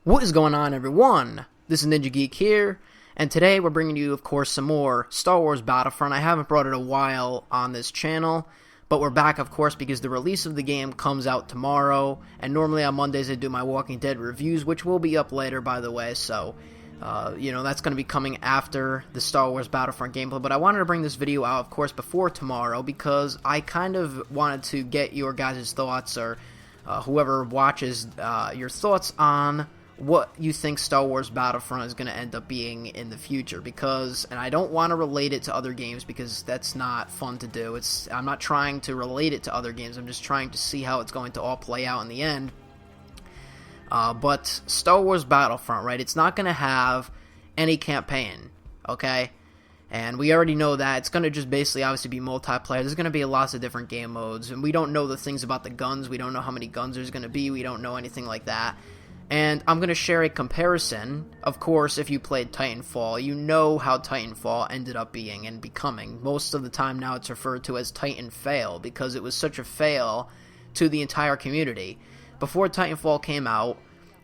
What is going on, everyone? This is NinjaGeek here, and today we're bringing you, of course, some more Star Wars Battlefront. I haven't brought it a while on this channel, but we're back, of course, because the release of the game comes out tomorrow, and normally on Mondays I do my Walking Dead reviews, which will be up later, by the way, so, that's going to be coming after the Star Wars Battlefront gameplay, but I wanted to bring this video out, of course, before tomorrow, because I kind of wanted to get your guys' thoughts, or whoever watches, your thoughts on what you think Star Wars Battlefront is going to end up being in the future, because, and I don't want to relate it to other games because that's not fun to do. I'm not trying to relate it to other games, I'm just trying to see how it's going to all play out in the end. But Star Wars Battlefront, right, it's not going to have any campaign, okay? And we already know that. It's going to just basically obviously be multiplayer. There's going to be lots of different game modes, and we don't know the things about the guns. We don't know how many guns there's going to be. We don't know anything like that. And I'm going to share a comparison. Of course, if you played Titanfall, you know how Titanfall ended up being and becoming. Most of the time now it's referred to as Titan Fail, because it was such a fail to the entire community. Before Titanfall came out,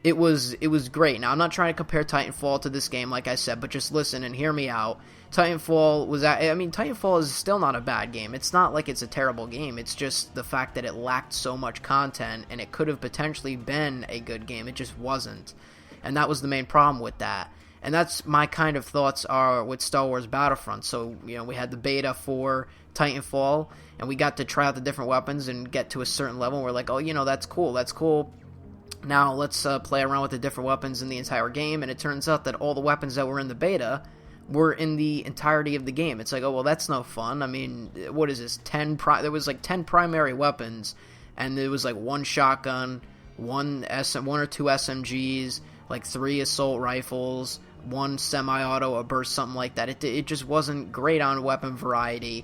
it was great. Now, I'm not trying to compare Titanfall to this game, like I said, but just listen and hear me out. Titanfall is still not a bad game. It's not like it's a terrible game. It's just the fact that it lacked so much content, and it could have potentially been a good game. It just wasn't. And that was the main problem with that. And that's my kind of thoughts are with Star Wars Battlefront. So, we had the beta for Titanfall, and we got to try out the different weapons and get to a certain level. And we're like, oh, that's cool. Now, let's play around with the different weapons in the entire game. And it turns out that all the weapons that were in the beta were in the entirety of the game. It's like, oh, well, that's no fun. I mean, what is this? There was like 10 primary weapons, and there was like one shotgun, one or two SMGs, like 3 assault rifles, one semi-auto, a burst, something like that. It just wasn't great on weapon variety.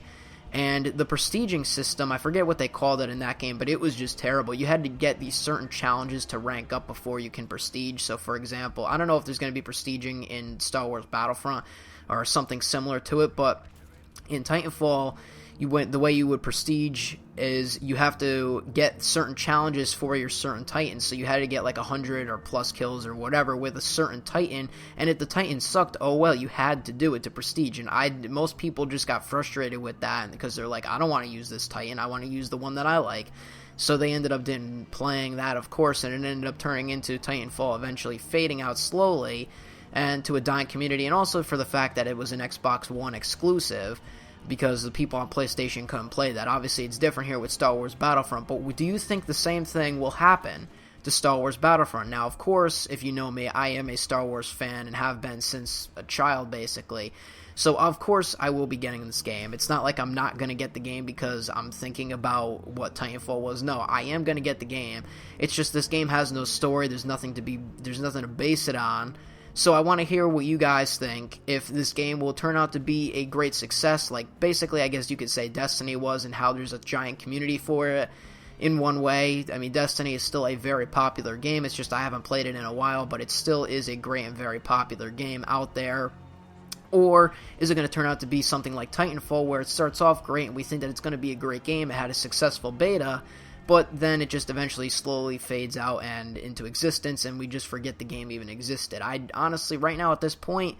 And the prestiging system, I forget what they called it in that game, but it was just terrible. You had to get these certain challenges to rank up before you can prestige. So, for example, I don't know if there's going to be prestiging in Star Wars Battlefront or something similar to it, but in Titanfall, the way you would prestige is you have to get certain challenges for your certain Titan. So you had to get like 100 or plus kills or whatever with a certain Titan, and if the Titan sucked, oh well, you had to do it to prestige. And most people just got frustrated with that because they're like, I don't want to use this Titan, I want to use the one that I like. So they ended up playing that, of course, and it ended up turning into Titanfall eventually fading out slowly and to a dying community, and also for the fact that it was an Xbox One exclusive, because the people on PlayStation couldn't play that. Obviously, it's different here with Star Wars Battlefront, but do you think the same thing will happen to Star Wars Battlefront? Now, of course, if you know me, I am a Star Wars fan and have been since a child, basically. So, of course, I will be getting this game. It's not like I'm not going to get the game because I'm thinking about what Titanfall was. No, I am going to get the game. It's just this game has no story. There's nothing to base it on. So I want to hear what you guys think, if this game will turn out to be a great success, like basically I guess you could say Destiny was, and how there's a giant community for it in one way. I mean, Destiny is still a very popular game, it's just I haven't played it in a while, but it still is a great and very popular game out there. Or is it going to turn out to be something like Titanfall, where it starts off great and we think that it's going to be a great game, it had a successful beta, but then it just eventually slowly fades out and into existence, and we just forget the game even existed. I honestly, right now at this point,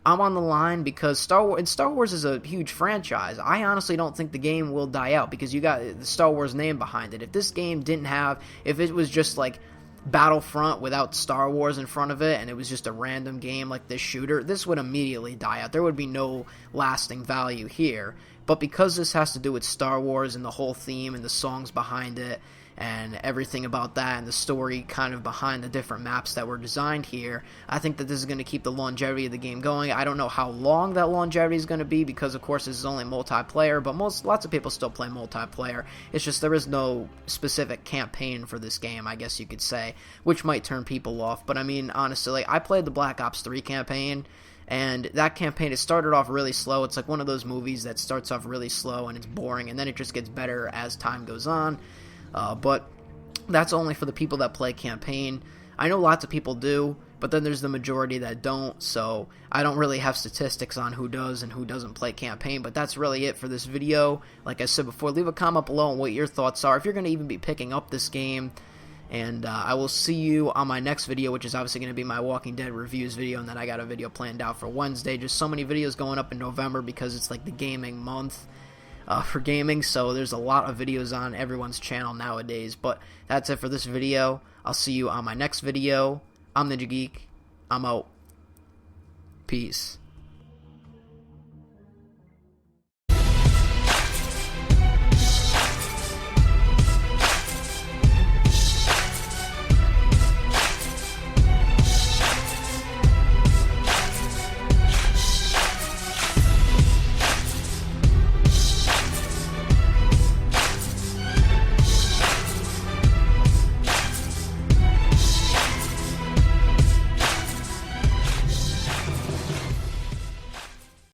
I'm on the line because Star Wars is a huge franchise. I honestly don't think the game will die out because you got the Star Wars name behind it. If this game if it was just like Battlefront without Star Wars in front of it, and it was just a random game like this shooter, this would immediately die out. There would be no lasting value here. But because this has to do with Star Wars and the whole theme and the songs behind it and everything about that and the story kind of behind the different maps that were designed here, I think that this is going to keep the longevity of the game going. I don't know how long that longevity is going to be because, of course, this is only multiplayer, but lots of people still play multiplayer. It's just there is no specific campaign for this game, I guess you could say, which might turn people off. But, I mean, honestly, I played the Black Ops 3 campaign, and that campaign, it started off really slow. It's like one of those movies that starts off really slow and it's boring, and then it just gets better as time goes on. But that's only for the people that play campaign. I know lots of people do, but then there's the majority that don't, so I don't really have statistics on who does and who doesn't play campaign, but that's really it for this video. Like I said before, leave a comment below on what your thoughts are. If you're going to even be picking up this game, And I will see you on my next video, which is obviously going to be my Walking Dead reviews video, and then I got a video planned out for Wednesday. Just so many videos going up in November because it's like the gaming month for gaming, so there's a lot of videos on everyone's channel nowadays. But that's it for this video. I'll see you on my next video. I'm NinjaGeek. I'm out. Peace.